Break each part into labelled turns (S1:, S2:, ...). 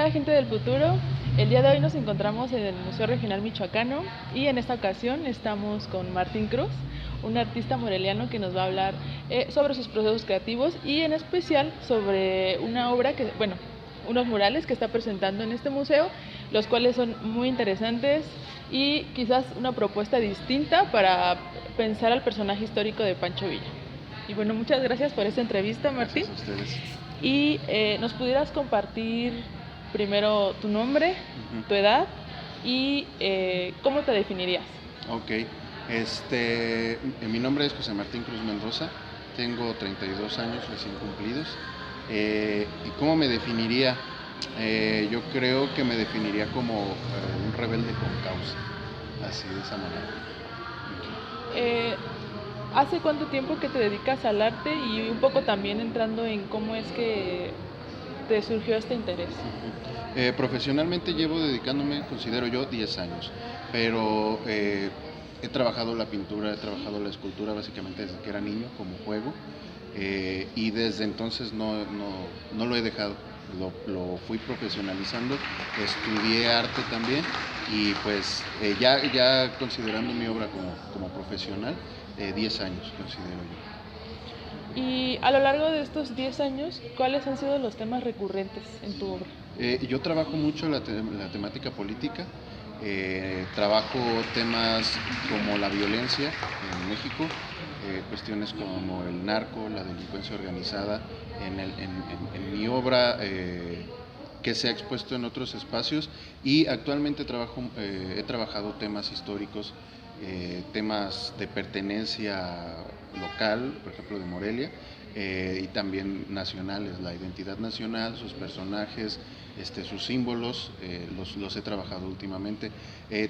S1: Hola gente del futuro, el día de hoy nos encontramos en el Museo Regional Michoacano y en esta ocasión estamos con Martín Cruz, un artista moreliano que nos va a hablar sobre sus procesos creativos y en especial sobre una obra unos murales que está presentando en este museo, los cuales son muy interesantes y quizás una propuesta distinta para pensar al personaje histórico de Pancho Villa. Y bueno, muchas gracias por esta entrevista, Martín.
S2: Gracias a ustedes.
S1: Y nos pudieras compartir primero tu nombre, tu edad y cómo te definirías.
S2: Ok, mi nombre es José Martín Cruz Mendoza, tengo 32 años recién cumplidos. ¿Y cómo me definiría? Yo creo que me definiría como un rebelde con causa, así de esa manera.
S1: ¿Hace cuánto tiempo que te dedicas al arte y un poco también entrando en cómo es que te surgió este interés?
S2: Profesionalmente llevo dedicándome, considero yo, 10 años, pero he trabajado la pintura, he trabajado la escultura básicamente desde que era niño como juego, y desde entonces no lo he dejado, lo fui profesionalizando, estudié arte también y pues ya considerando mi obra como profesional, 10 años considero yo.
S1: Y a lo largo de estos 10 años, ¿cuáles han sido los temas recurrentes en tu obra?
S2: Yo trabajo mucho la temática política, trabajo temas como la violencia en México, cuestiones como el narco, la delincuencia organizada, en mi obra que se ha expuesto en otros espacios, y actualmente he trabajado temas históricos, temas de pertenencia local, por ejemplo de Morelia, y también nacionales, la identidad nacional, sus personajes, sus símbolos, los he trabajado últimamente.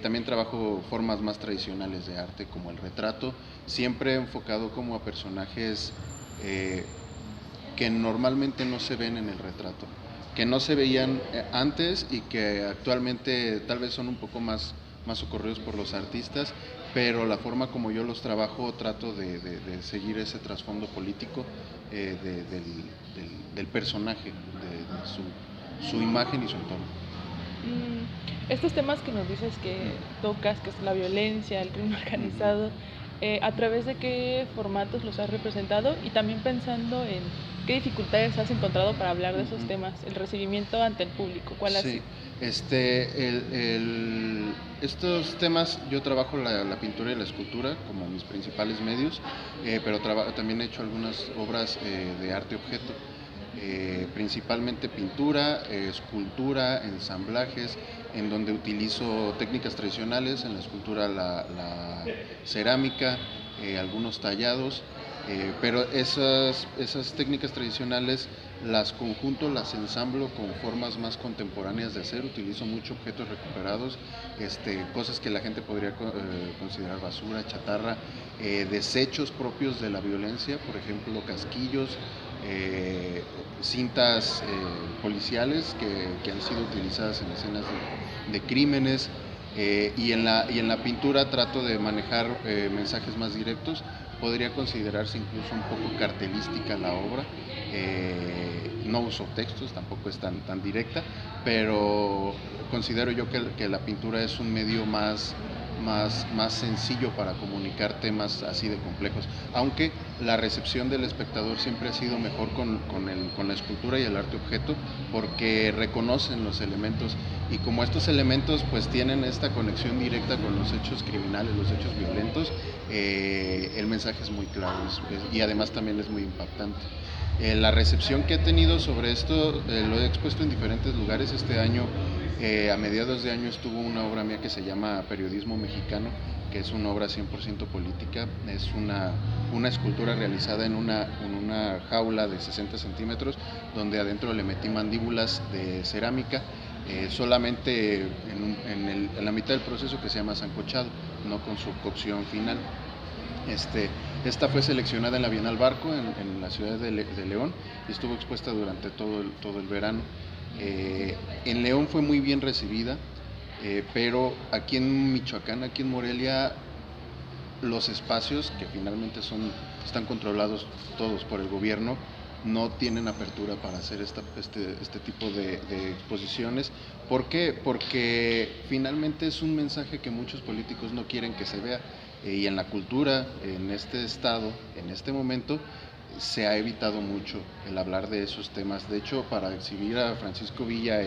S2: También trabajo formas más tradicionales de arte como el retrato, siempre enfocado como a personajes que normalmente no se ven en el retrato, que no se veían antes y que actualmente tal vez son un poco más socorridos por los artistas, pero la forma como yo los trabajo trato de seguir ese trasfondo político del personaje, de su imagen y su entorno.
S1: Estos temas que nos dices que tocas, que es la violencia, el crimen organizado, ¿a través de qué formatos los has representado? Y también pensando en qué dificultades has encontrado para hablar de esos temas, el recibimiento ante el público, ¿cuál ha sido?
S2: Estos temas yo trabajo la pintura y la escultura como mis principales medios, pero también he hecho algunas obras de arte objeto, principalmente pintura, escultura, ensamblajes, en donde utilizo técnicas tradicionales, en la escultura la cerámica, algunos tallados, pero esas técnicas tradicionales las conjunto, las ensamblo con formas más contemporáneas de hacer. Utilizo mucho objetos recuperados, cosas que la gente podría considerar basura, chatarra, desechos propios de la violencia, por ejemplo casquillos, cintas policiales que han sido utilizadas en escenas de crímenes, y en la pintura trato de manejar mensajes más directos. Podría considerarse incluso un poco cartelística la obra, no uso textos, tampoco es tan directa, pero considero yo que la pintura es un medio más sencillo para comunicar temas así de complejos, aunque la recepción del espectador siempre ha sido mejor con la escultura y el arte objeto, porque reconocen los elementos, y como estos elementos pues tienen esta conexión directa con los hechos criminales, los hechos violentos, el mensaje es muy claro y además también es muy impactante. La recepción que he tenido sobre esto lo he expuesto en diferentes lugares. Este año, a mediados de año, estuvo una obra mía que se llama Periodismo Mexicano, que es una obra 100% política. Es una escultura realizada en una jaula de 60 centímetros, donde adentro le metí mandíbulas de cerámica, solamente en la mitad del proceso, que se llama sancochado, no con su cocción final. Esta fue seleccionada en la Bienal Barco en la ciudad de León, y estuvo expuesta durante todo el verano. En León fue muy bien recibida, pero aquí en Michoacán, aquí en Morelia, los espacios que finalmente están controlados todos por el gobierno, no tienen apertura para hacer este tipo de exposiciones. ¿Por qué? Porque finalmente es un mensaje que muchos políticos no quieren que se vea, y en la cultura, en este estado, en este momento, se ha evitado mucho el hablar de esos temas. De hecho, para exhibir a Francisco Villa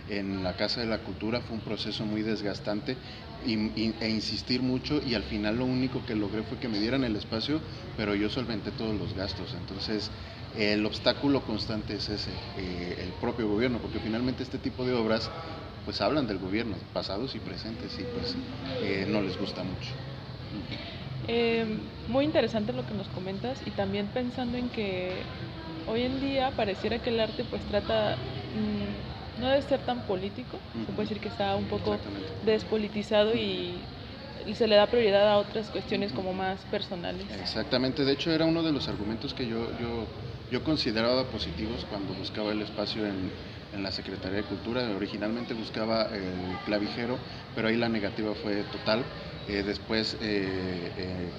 S2: en la Casa de la Cultura fue un proceso muy desgastante e insistir mucho, y al final lo único que logré fue que me dieran el espacio, pero yo solventé todos los gastos. Entonces el obstáculo constante es ese, el propio gobierno, porque finalmente este tipo de obras pues hablan del gobierno, pasados y presentes, y pues no les gusta mucho.
S1: Muy interesante lo que nos comentas, y también pensando en que hoy en día pareciera que el arte pues trata no de ser tan político, se puede decir que está un poco despolitizado y se le da prioridad a otras cuestiones como más personales.
S2: Exactamente, de hecho era uno de los argumentos que yo consideraba positivos cuando buscaba el espacio en la Secretaría de Cultura. Originalmente buscaba el clavijero, pero ahí la negativa fue total. Después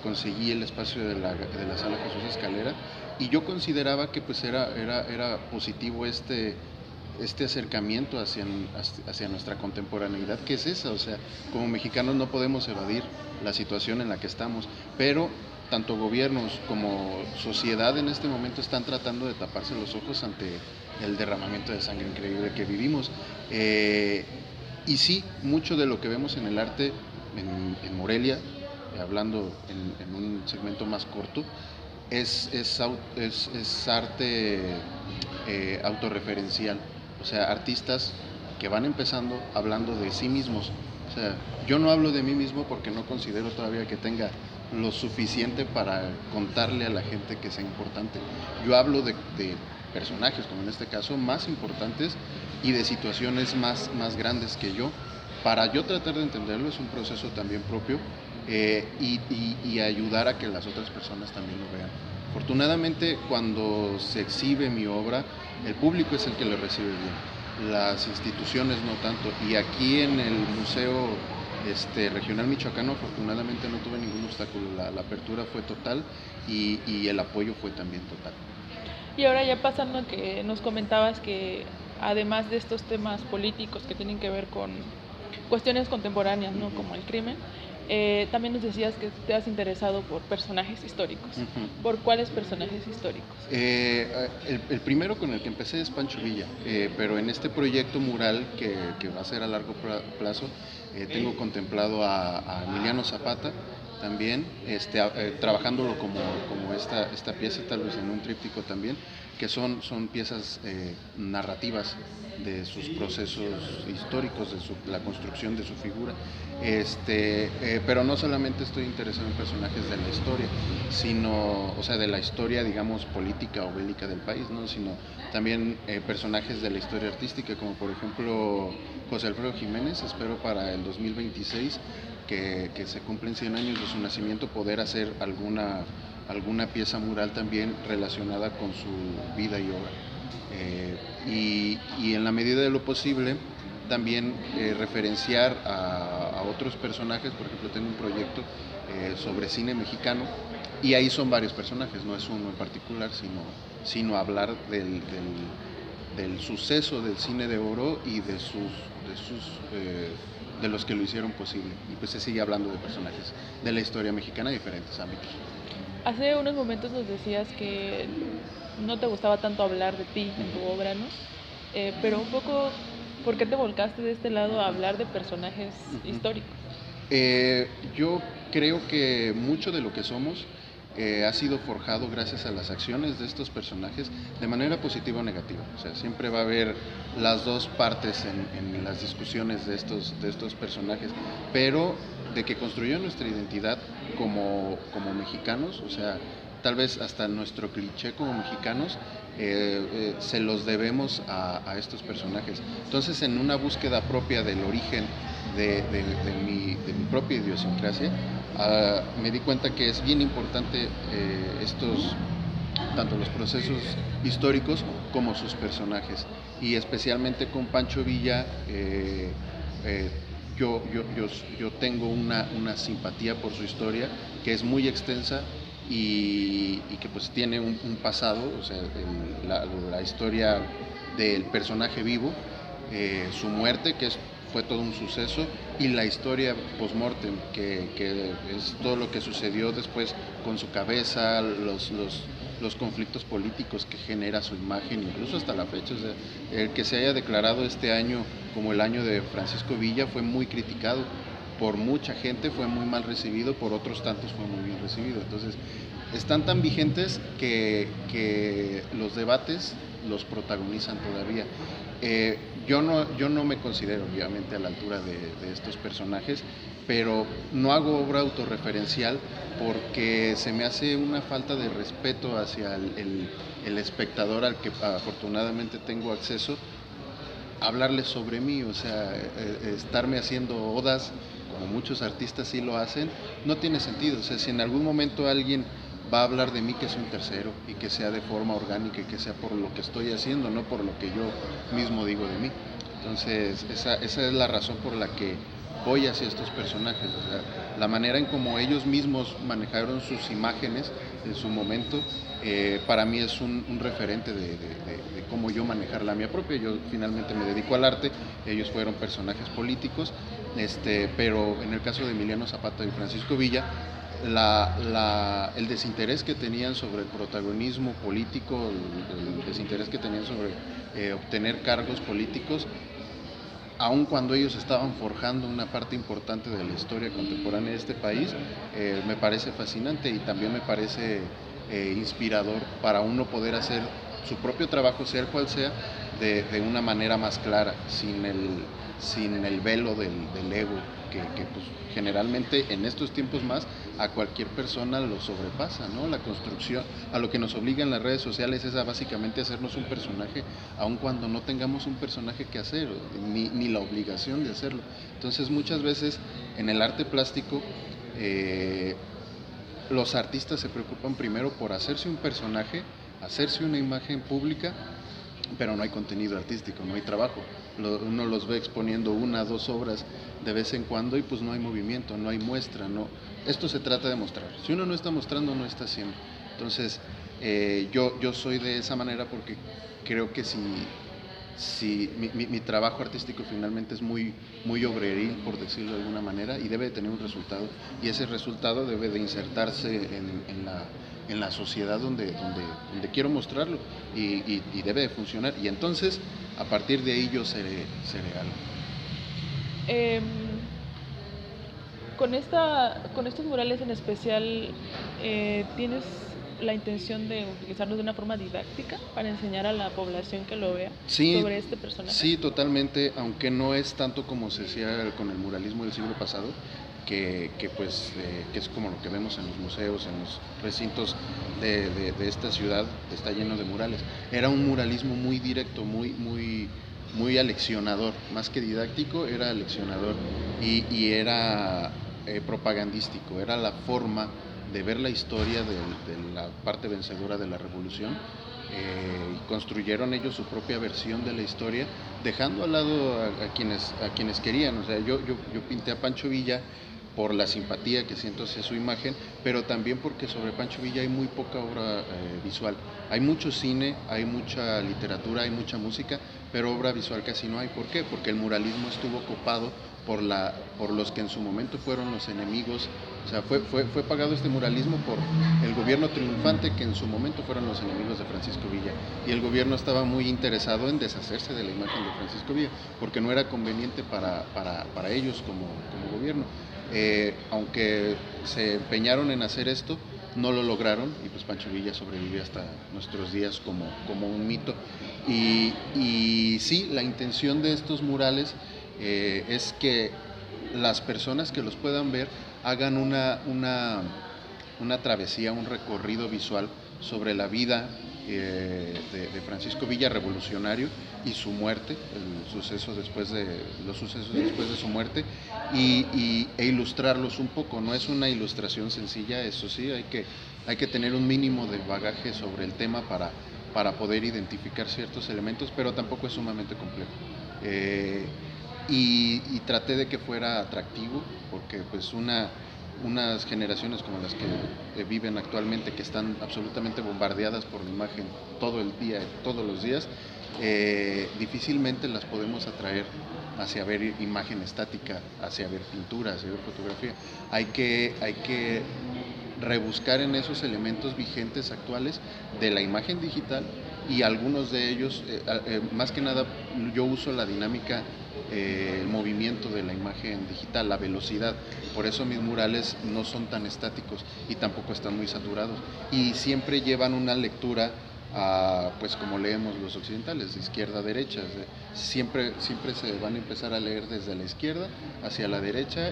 S2: conseguí el espacio de la Sala Jesús Escalera, y yo consideraba que pues era positivo este acercamiento hacia nuestra contemporaneidad, que es esa. O sea, como mexicanos no podemos evadir la situación en la que estamos, pero tanto gobiernos como sociedad en este momento están tratando de taparse los ojos ante el derramamiento de sangre increíble que vivimos. Y sí, mucho de lo que vemos en el arte en Morelia, hablando en un segmento más corto, es arte autorreferencial. O sea, artistas que van empezando hablando de sí mismos. O sea, yo no hablo de mí mismo porque no considero todavía que tenga lo suficiente para contarle a la gente que sea importante. Yo hablo de personajes, como en este caso, más importantes, y de situaciones más grandes que yo. Para yo tratar de entenderlo es un proceso también propio, y ayudar a que las otras personas también lo vean. Afortunadamente, cuando se exhibe mi obra, el público es el que lo recibe bien, las instituciones no tanto. Y aquí en el Museo Regional Michoacano, afortunadamente no tuve ningún obstáculo, la apertura fue total, y el apoyo fue también total.
S1: Y ahora ya pasando a que nos comentabas que además de estos temas políticos que tienen que ver con cuestiones contemporáneas, ¿no? Como el crimen, también nos decías que te has interesado por personajes históricos. ¿Por cuáles personajes históricos?
S2: El primero con el que empecé es Pancho Villa, pero en este proyecto mural que va a ser a largo plazo, tengo contemplado a Emiliano Zapata también, trabajándolo como esta pieza, tal vez en un tríptico también, que son piezas narrativas de sus procesos históricos, de la construcción de su figura. Pero no solamente estoy interesado en personajes de la historia, sino, o sea, de la historia, digamos, política o bélica del país, ¿no? Sino también personajes de la historia artística, como por ejemplo José Alfredo Jiménez. Espero para el 2026, que se cumplen 100 años de su nacimiento, poder hacer alguna pieza mural también relacionada con su vida y obra. Y en la medida de lo posible también referenciar a otros personajes. Por ejemplo, tengo un proyecto sobre cine mexicano, y ahí son varios personajes, no es uno en particular, sino hablar del suceso del cine de oro y de los que lo hicieron posible. Y pues se sigue hablando de personajes de la historia mexicana en diferentes ámbitos.
S1: Hace unos momentos nos decías que no te gustaba tanto hablar de ti en tu obra, ¿no? Pero un poco, ¿por qué te volcaste de este lado a hablar de personajes históricos?
S2: Yo creo que mucho de lo que somos ha sido forjado gracias a las acciones de estos personajes, de manera positiva o negativa. O sea, siempre va a haber las dos partes en las discusiones de estos personajes, pero de que construyó nuestra identidad como mexicanos, o sea, tal vez hasta nuestro cliché como mexicanos, se los debemos a estos personajes. Entonces, en una búsqueda propia del origen de mi propia idiosincrasia, me di cuenta que es bien importante tanto los procesos históricos como sus personajes, y especialmente con Pancho Villa. Yo tengo una simpatía por su historia, que es muy extensa y que pues tiene un pasado, o sea, la historia del personaje vivo, su muerte, fue todo un suceso, y la historia post-mortem, que es todo lo que sucedió después con su cabeza, los conflictos políticos que genera su imagen, incluso hasta la fecha. O sea, el que se haya declarado este año como el año de Francisco Villa fue muy criticado por mucha gente, fue muy mal recibido, por otros tantos fue muy bien recibido. Entonces, están tan vigentes que los debates los protagonizan todavía. Yo no me considero obviamente a la altura de estos personajes, pero no hago obra autorreferencial porque se me hace una falta de respeto hacia el espectador al que afortunadamente tengo acceso, hablarles sobre mí, o sea, estarme haciendo odas, como muchos artistas sí lo hacen, no tiene sentido. O sea, si en algún momento alguien va a hablar de mí, que sea un tercero y que sea de forma orgánica y que sea por lo que estoy haciendo, no por lo que yo mismo digo de mí. Entonces, esa es la razón por la que voy hacia estos personajes. O sea, la manera en como ellos mismos manejaron sus imágenes en su momento, para mí es un referente de cómo yo manejar la mía propia. Yo finalmente me dedico al arte, ellos fueron personajes políticos, pero en el caso de Emiliano Zapata y Francisco Villa, el desinterés que tenían sobre el protagonismo político, el desinterés que tenían sobre obtener cargos políticos, aun cuando ellos estaban forjando una parte importante de la historia contemporánea de este país, me parece fascinante y también me parece inspirador para uno poder hacer su propio trabajo, sea cual sea, de una manera más clara, sin el velo del ego, que pues, generalmente en estos tiempos más a cualquier persona lo sobrepasa, ¿no? La construcción, a lo que nos obligan las redes sociales es a básicamente hacernos un personaje, aun cuando no tengamos un personaje que hacer, ni la obligación de hacerlo. Entonces muchas veces en el arte plástico, los artistas se preocupan primero por hacerse un personaje, hacerse una imagen pública, pero no hay contenido artístico, no hay trabajo. Uno los ve exponiendo 1 o 2 obras de vez en cuando y pues no hay movimiento, no hay muestra, no. Esto se trata de mostrar. Si uno no está mostrando, no está haciendo. Entonces, yo soy de esa manera porque creo que si mi trabajo artístico finalmente es muy obreril, por decirlo de alguna manera, y debe de tener un resultado, y ese resultado debe de insertarse en la sociedad donde quiero mostrarlo, y debe de funcionar, y entonces a partir de ahí yo seré algo.
S1: Em, con estos murales en especial, ¿tienes la intención de utilizarlos de una forma didáctica para enseñar a la población que lo vea sobre este personaje?
S2: Sí, totalmente, aunque no es tanto como se hacía con el muralismo del siglo pasado, que es como lo que vemos en los museos, en los recintos de esta ciudad, está lleno de murales. Era un muralismo muy directo, muy aleccionador, más que didáctico, era aleccionador, y era propagandístico, era la forma de ver la historia de la parte vencedora de la revolución. Construyeron ellos su propia versión de la historia, dejando al lado a quienes querían. O sea, yo pinté a Pancho Villa por la simpatía que siento hacia su imagen, pero también porque sobre Pancho Villa hay muy poca obra visual. Hay mucho cine, hay mucha literatura, hay mucha música, pero obra visual casi no hay. ¿Por qué? Porque el muralismo estuvo copado por los que en su momento fueron los enemigos. O sea, fue pagado este muralismo por el gobierno triunfante, que en su momento fueron los enemigos de Francisco Villa, y el gobierno estaba muy interesado en deshacerse de la imagen de Francisco Villa, porque no era conveniente para ellos como gobierno. Aunque se empeñaron en hacer esto, no lo lograron, y pues Pancho Villa sobrevivió hasta nuestros días como un mito. Y sí, la intención de estos murales es que las personas que los puedan ver hagan una travesía, un recorrido visual sobre la vida de Francisco Villa, revolucionario, y su muerte, los sucesos después de su muerte, e ilustrarlos un poco. No es una ilustración sencilla, eso sí, hay que tener un mínimo de bagaje sobre el tema para poder identificar ciertos elementos, pero tampoco es sumamente complejo. Y traté de que fuera atractivo, porque pues unas generaciones como las que viven actualmente, que están absolutamente bombardeadas por la imagen todo el día, todos los días, difícilmente las podemos atraer hacia ver imagen estática, hacia ver pintura, hacia ver fotografía. Hay que rebuscar en esos elementos vigentes actuales de la imagen digital, y algunos de ellos, más que nada, yo uso la dinámica, el movimiento de la imagen digital, la velocidad. Por eso mis murales no son tan estáticos y tampoco están muy saturados, y siempre llevan una lectura pues como leemos los occidentales, de izquierda a derecha. Siempre se van a empezar a leer desde la izquierda hacia la derecha,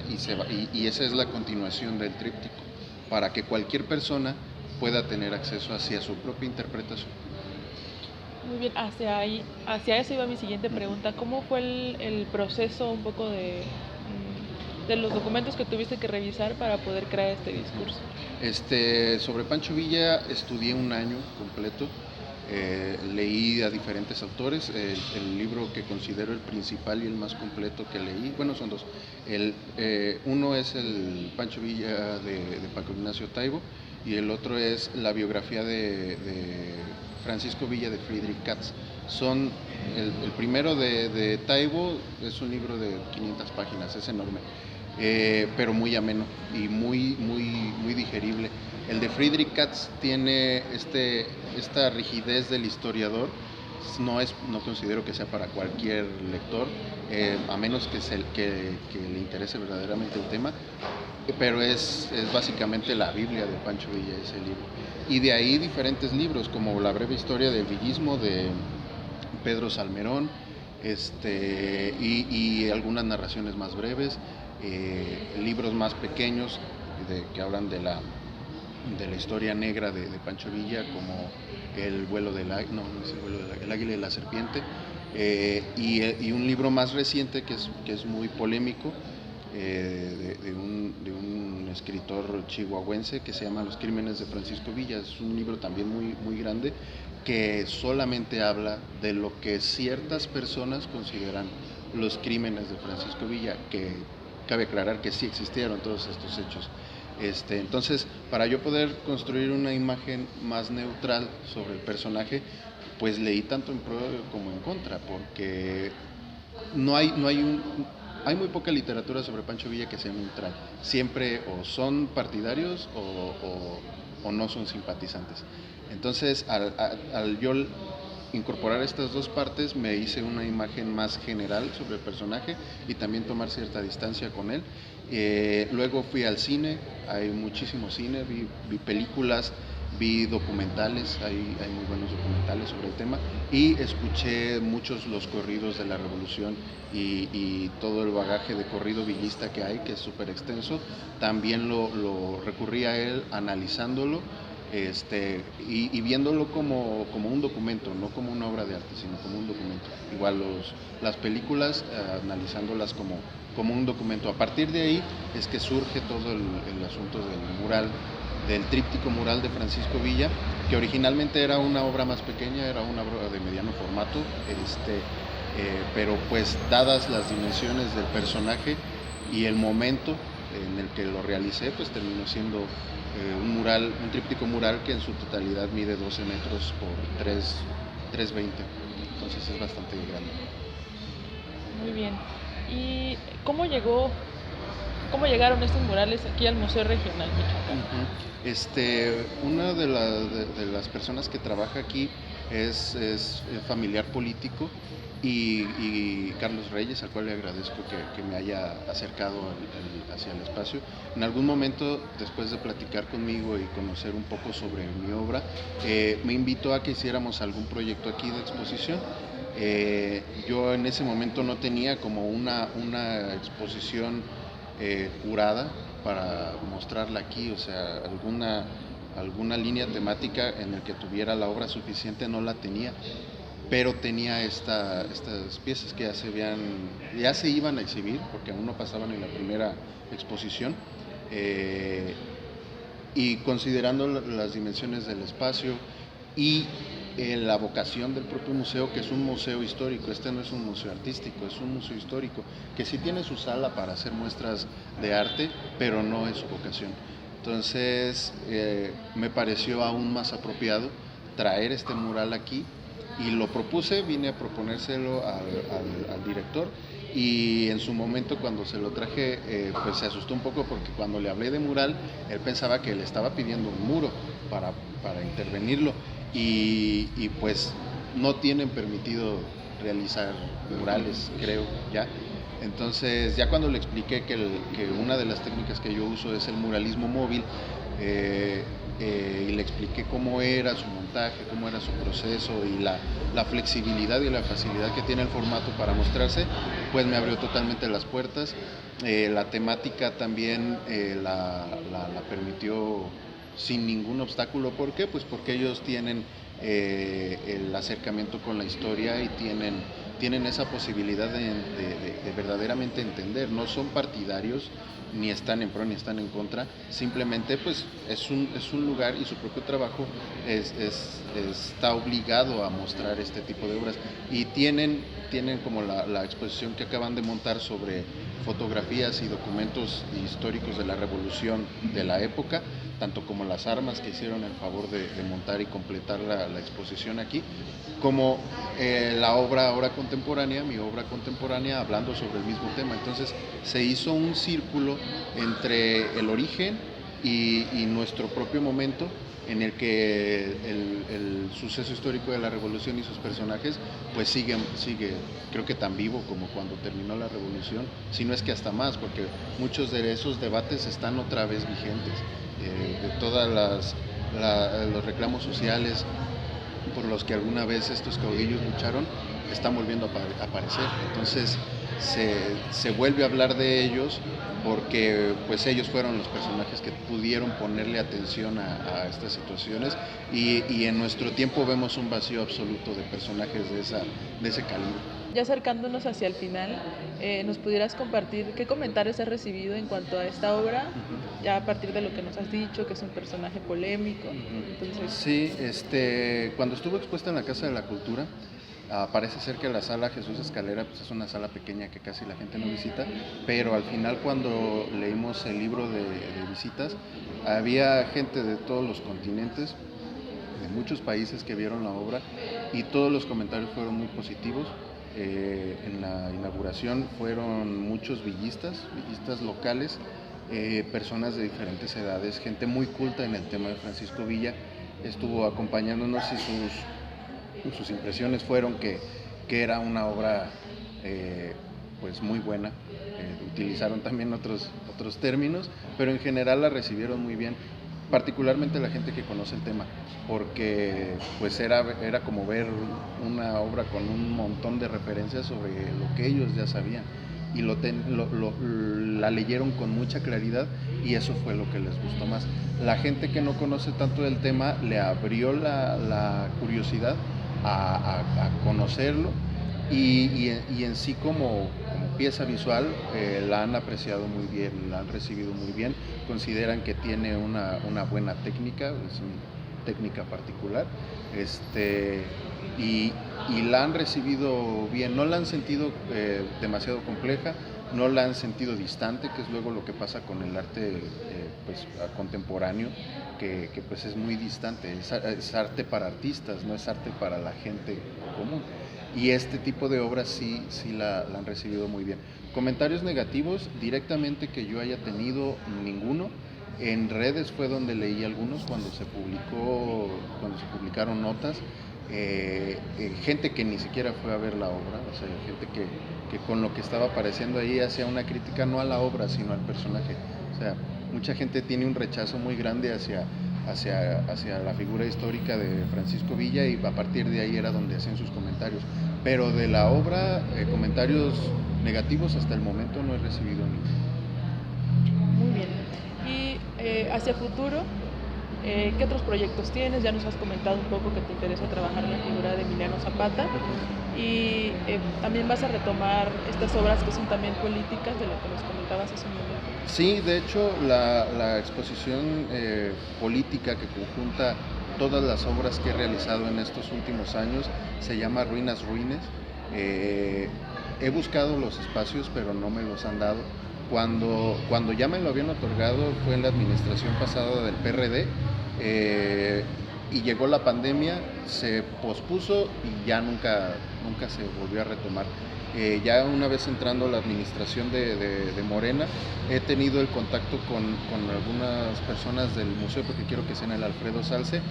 S2: y esa es la continuación del tríptico, para que cualquier persona pueda tener acceso hacia su propia interpretación.
S1: Muy bien, hacia eso iba mi siguiente pregunta. ¿Cómo fue el proceso un poco de los documentos que tuviste que revisar para poder crear este discurso?
S2: Sobre Pancho Villa estudié un año completo. Leí a diferentes autores. El libro que considero el principal y el más completo que leí, bueno, son dos. Uno es el Pancho Villa de Paco Ignacio Taibo, y el otro es la biografía de Francisco Villa de Friedrich Katz. El primero de Taibo es un libro de 500 páginas, es enorme, pero muy ameno y muy digerible. El de Friedrich Katz tiene esta rigidez del historiador. No considero que sea para cualquier lector, a menos que le interese verdaderamente el tema, pero es básicamente la Biblia de Pancho Villa, ese libro. Y de ahí diferentes libros, como La breve historia del villismo de Pedro Salmerón, y algunas narraciones más breves, libros más pequeños que hablan de la historia negra de Pancho Villa, como El águila y la serpiente, y un libro más reciente que es muy polémico, de un escritor chihuahuense que se llama Los crímenes de Francisco Villa. Es un libro también muy grande, que solamente habla de lo que ciertas personas consideran los crímenes de Francisco Villa, que cabe aclarar que sí existieron todos estos hechos. Entonces, para yo poder construir una imagen más neutral sobre el personaje, pues leí tanto en pro como en contra, porque hay muy poca literatura sobre Pancho Villa que sea neutral. Siempre o son partidarios o no son simpatizantes. Entonces, al yo incorporar estas dos partes, me hice una imagen más general sobre el personaje y también tomar cierta distancia con él. Luego fui al cine, hay muchísimo cine, vi películas, vi documentales, hay muy buenos documentales sobre el tema, y escuché muchos los corridos de la Revolución y todo el bagaje de corrido villista que hay, que es súper extenso. También lo recurrí a él analizándolo, y viéndolo como un documento, no como una obra de arte, sino como un documento. Igual las películas, analizándolas como un documento. A partir de ahí es que surge todo el asunto del mural, del tríptico mural de Francisco Villa, que originalmente era una obra más pequeña, era una obra de mediano formato, pero pues dadas las dimensiones del personaje y el momento en el que lo realicé, pues terminó siendo un tríptico mural que en su totalidad mide 12 metros por 3,20, entonces es bastante grande.
S1: Muy bien. ¿Y cómo llegaron estos murales aquí al Museo Regional Michoacán?
S2: Una de las personas que trabaja aquí es familiar político, y Carlos Reyes, al cual le agradezco que me haya acercado hacia el espacio. En algún momento, después de platicar conmigo y conocer un poco sobre mi obra, me invitó a que hiciéramos algún proyecto aquí de exposición. Yo en ese momento no tenía como una exposición curada para mostrarla aquí, o sea, alguna línea temática en la que tuviera la obra suficiente no la tenía, pero tenía estas piezas que ya se iban a exhibir, porque aún no pasaban en la primera exposición, y considerando las dimensiones del espacio y la vocación del propio museo, que es un museo histórico. Este no es un museo artístico, es un museo histórico, que sí tiene su sala para hacer muestras de arte, pero no es su vocación. Entonces me pareció aún más apropiado traer este mural aquí, y lo propuse, vine a proponérselo al director, y en su momento cuando se lo traje pues se asustó un poco, porque cuando le hablé de mural él pensaba que le estaba pidiendo un muro para intervenirlo, y pues no tienen permitido realizar murales, creo, ya. Entonces ya cuando le expliqué que una de las técnicas que yo uso es el muralismo móvil, y le expliqué cómo era su montaje, cómo era su proceso, y la flexibilidad y la facilidad que tiene el formato para mostrarse, pues me abrió totalmente las puertas. La temática también la permitió sin ningún obstáculo. ¿Por qué? Pues porque ellos tienen el acercamiento con la historia, y tienen esa posibilidad de verdaderamente entender. No son partidarios, ni están en pro ni están en contra, simplemente pues es un lugar, y su propio trabajo está obligado a mostrar este tipo de obras, y tienen como la exposición que acaban de montar sobre fotografías y documentos históricos de la revolución de la época, tanto como las armas que hicieron el favor de montar y completar la exposición aquí, como la obra ahora contemporánea, mi obra contemporánea, hablando sobre el mismo tema. Entonces se hizo un círculo entre el origen y nuestro propio momento, en el que el suceso histórico de la revolución y sus personajes pues sigue creo que tan vivo como cuando terminó la revolución, si no es que hasta más, porque muchos de esos debates están otra vez vigentes, de todas los reclamos sociales por los que alguna vez estos caudillos lucharon, están volviendo a aparecer. Entonces se vuelve a hablar de ellos, porque pues ellos fueron los personajes que pudieron ponerle atención a estas situaciones, y en nuestro tiempo vemos un vacío absoluto de personajes de ese calibre.
S1: Ya acercándonos hacia el final, ¿nos pudieras compartir qué comentarios has recibido en cuanto a esta obra? Ya a partir de lo que nos has dicho, que es un personaje polémico. Entonces...
S2: Sí, cuando estuvo expuesta en la Casa de la Cultura, parece ser que la sala Jesús Escalera pues es una sala pequeña que casi la gente no visita, pero al final, cuando leímos el libro de visitas, había gente de todos los continentes, de muchos países, que vieron la obra, y todos los comentarios fueron muy positivos. En la inauguración fueron muchos villistas locales, personas de diferentes edades, gente muy culta en el tema de Francisco Villa, estuvo acompañándonos, y sus impresiones fueron que era una obra pues muy buena. Utilizaron también otros términos, pero en general la recibieron muy bien, particularmente la gente que conoce el tema, porque pues era como ver una obra con un montón de referencias sobre lo que ellos ya sabían, y la leyeron con mucha claridad, y eso fue lo que les gustó más. La gente que no conoce tanto del tema le abrió la curiosidad a conocerlo, y en sí como pieza visual la han apreciado muy bien, la han recibido muy bien, consideran que tiene una buena técnica, es una técnica particular, y la han recibido bien, no la han sentido demasiado compleja, no la han sentido distante, que es luego lo que pasa con el arte pues contemporáneo, que pues es muy distante, es arte para artistas, no es arte para la gente común. Y este tipo de obras sí la han recibido muy bien. Comentarios negativos, directamente que yo haya tenido, ninguno. En redes fue donde leí algunos cuando se publicaron notas. Gente que ni siquiera fue a ver la obra, o sea, gente que con lo que estaba apareciendo ahí hacía una crítica no a la obra, sino al personaje. O sea, mucha gente tiene un rechazo muy grande hacia la figura histórica de Francisco Villa, y a partir de ahí era donde hacían sus comentarios. Pero de la obra, comentarios negativos hasta el momento no he recibido ninguno.
S1: Muy bien. Y hacia futuro, ¿qué otros proyectos tienes? Ya nos has comentado un poco que te interesa trabajar la figura de Emiliano Zapata, y también vas a retomar estas obras que son también políticas, de lo que nos comentabas hace un momento.
S2: Sí, de hecho la exposición política que conjunta todas las obras que he realizado en estos últimos años. Se llama Ruinas Ruines. He buscado los espacios, pero no me los han dado. Cuando ya me lo habían otorgado fue en la administración pasada del PRD, y llegó la pandemia, se pospuso y ya nunca se volvió a retomar. Ya una vez entrando a la administración de Morena, he tenido el contacto con algunas personas del museo, porque quiero que sea en el Alfredo Salce,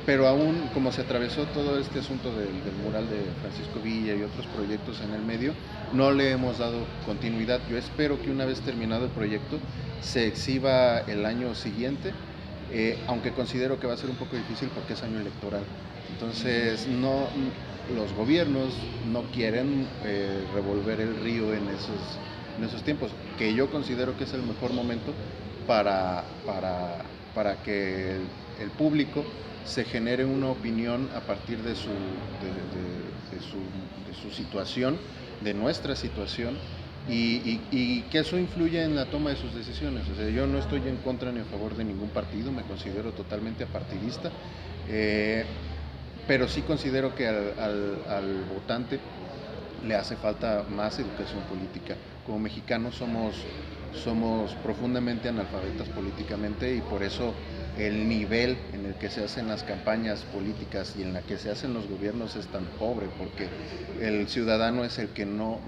S2: pero aún como se atravesó todo este asunto del mural de Francisco Villa y otros proyectos en el medio, no le hemos dado continuidad. Yo espero que una vez terminado el proyecto se exhiba el año siguiente, aunque considero que va a ser un poco difícil porque es año electoral. Entonces los gobiernos no quieren revolver el río en esos tiempos, que yo considero que es el mejor momento para que el público se genere una opinión a partir de su situación, de nuestra situación, y que eso influye en la toma de sus decisiones. O sea, yo no estoy en contra ni a favor de ningún partido, me considero totalmente apartidista, pero sí considero que al votante le hace falta más educación política. Como mexicanos somos profundamente analfabetas políticamente, y por eso el nivel en el que se hacen las campañas políticas y en la que se hacen los gobiernos es tan pobre, porque el ciudadano es el que no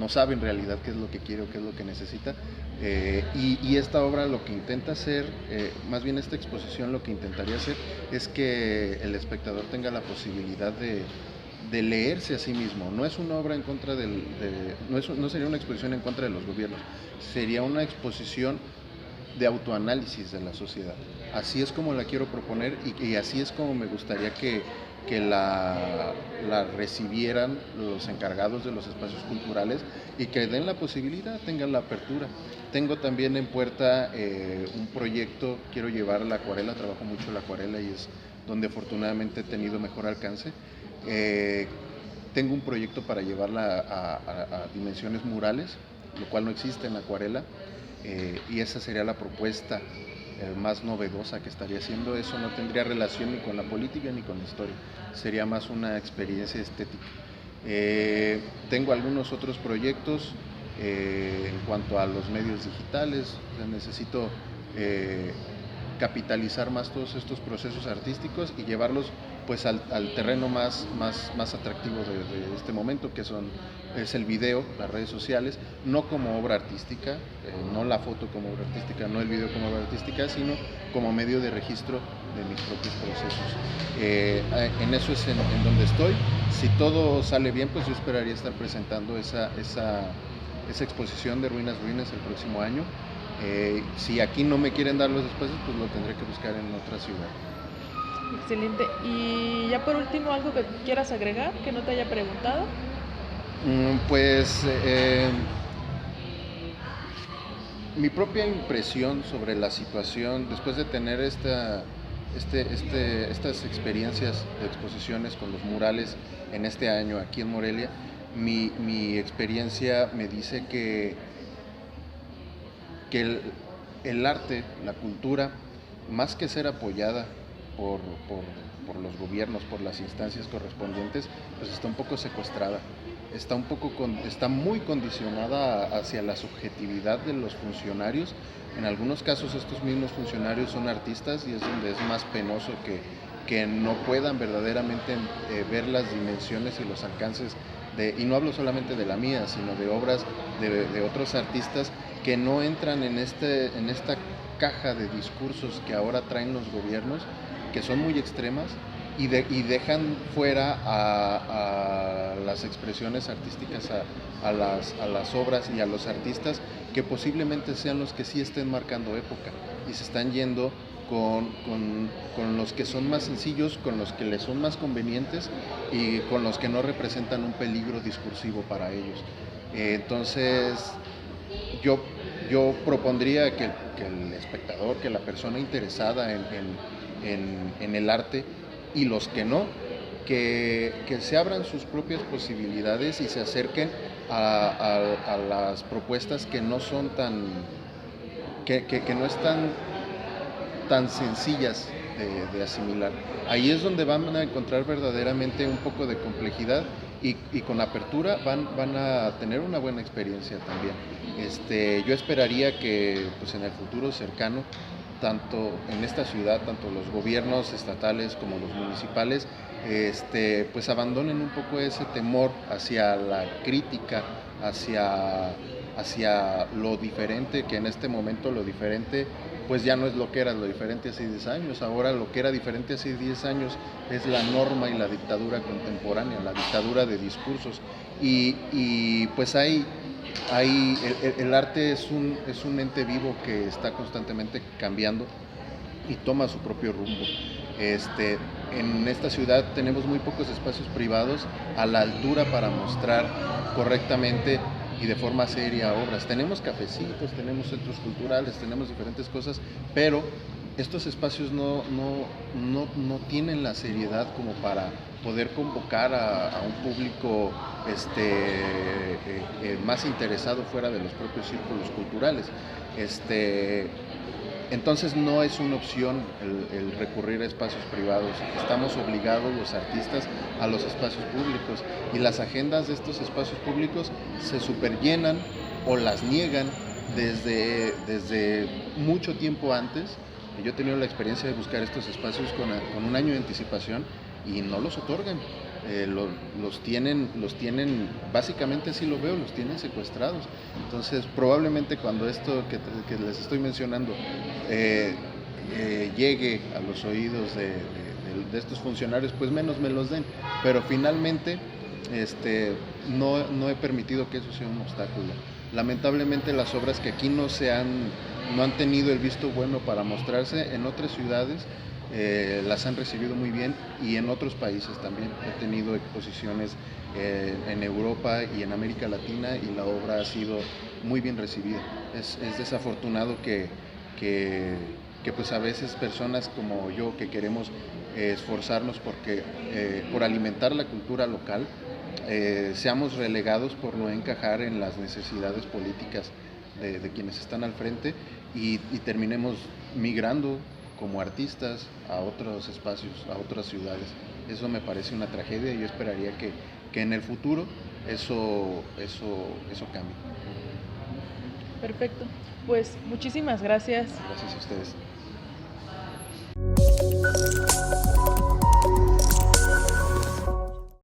S2: sabe en realidad qué es lo que quiere o qué es lo que necesita. Y esta obra lo que intenta hacer, más bien esta exposición lo que intentaría hacer, es que el espectador tenga la posibilidad de leerse a sí mismo. No es una obra en contra no sería una exposición en contra de los gobiernos, sería una exposición de autoanálisis de la sociedad. Así es como la quiero proponer, y así es como me gustaría que la recibieran los encargados de los espacios culturales, y que den la posibilidad, tengan la apertura. Tengo también en puerta un proyecto, quiero llevar la acuarela, trabajo mucho la acuarela y es donde afortunadamente he tenido mejor alcance. Tengo un proyecto para llevarla a dimensiones murales, lo cual no existe en la acuarela, y esa sería la propuesta más novedosa que estaría haciendo. Eso no tendría relación ni con la política ni con la historia, sería más una experiencia estética. Tengo algunos otros proyectos en cuanto a los medios digitales. O sea, necesito capitalizar más todos estos procesos artísticos y llevarlos pues al terreno más atractivo de este momento, que es el video, las redes sociales, no como obra artística, no la foto como obra artística, no el video como obra artística, sino como medio de registro de mis propios procesos. En eso es en donde estoy. Si todo sale bien, pues yo esperaría estar presentando esa exposición de Ruinas Ruines el próximo año. Si aquí no me quieren dar los espacios, pues lo tendré que buscar en otra ciudad.
S1: Excelente. Y ya por último, ¿algo que quieras agregar que no te haya preguntado?
S2: Pues mi propia impresión sobre la situación, después de tener estas experiencias de exposiciones con los murales en este año aquí en Morelia, mi experiencia me dice que el arte, la cultura, más que ser apoyada por los gobiernos, por las instancias correspondientes, pues está un poco secuestrada, está muy condicionada hacia la subjetividad de los funcionarios. En algunos casos estos mismos funcionarios son artistas, y es donde es más penoso que no puedan verdaderamente ver las dimensiones y los alcances y no hablo solamente de la mía, sino de obras de otros artistas que no entran en esta caja de discursos que ahora traen los gobiernos, que son muy extremas, y dejan fuera a las expresiones artísticas, a las obras y a los artistas que posiblemente sean los que sí estén marcando época, y se están yendo con los que son más sencillos, con los que les son más convenientes y con los que no representan un peligro discursivo para ellos. Entonces yo propondría que el espectador, que la persona interesada en el arte, y los que no, que se abran sus propias posibilidades y se acerquen a las propuestas que no son tan, que no están tan sencillas de asimilar. Ahí es donde van a encontrar verdaderamente un poco de complejidad y con apertura van a tener una buena experiencia también. Yo esperaría que pues, en el futuro cercano, tanto en esta ciudad, tanto los gobiernos estatales como los municipales, pues abandonen un poco ese temor hacia la crítica, hacia lo diferente, que en este momento lo diferente pues ya no es lo que era lo diferente hace 10 años, ahora lo que era diferente hace 10 años es la norma y la dictadura contemporánea, la dictadura de discursos, y pues el arte es un ente vivo que está constantemente cambiando y toma su propio rumbo. En esta ciudad tenemos muy pocos espacios privados a la altura para mostrar correctamente y de forma seria obras. Tenemos cafecitos, tenemos centros culturales, tenemos diferentes cosas, pero estos espacios no tienen la seriedad como para poder convocar a un público más interesado fuera de los propios círculos culturales. Entonces no es una opción el recurrir a espacios privados. Estamos obligados los artistas a los espacios públicos y las agendas de estos espacios públicos se superllenan o las niegan desde mucho tiempo antes. Yo he tenido la experiencia de buscar estos espacios con un año de anticipación y no los otorgan. Los tienen, básicamente así lo veo, los tienen secuestrados. Entonces probablemente cuando esto que les estoy mencionando llegue a los oídos de estos funcionarios, pues menos me los den, pero finalmente no he permitido que eso sea un obstáculo. Lamentablemente las obras que aquí no han tenido el visto bueno para mostrarse en otras ciudades, las han recibido muy bien, y en otros países también. He tenido exposiciones en Europa y en América Latina y la obra ha sido muy bien recibida. Es desafortunado que pues a veces personas como yo que queremos esforzarnos por alimentar la cultura local, seamos relegados por no encajar en las necesidades políticas de quienes están al frente y terminemos migrando como artistas a otros espacios, a otras ciudades. Eso me parece una tragedia y yo esperaría que en el futuro eso cambie.
S1: Perfecto. Pues muchísimas gracias.
S2: Gracias a ustedes.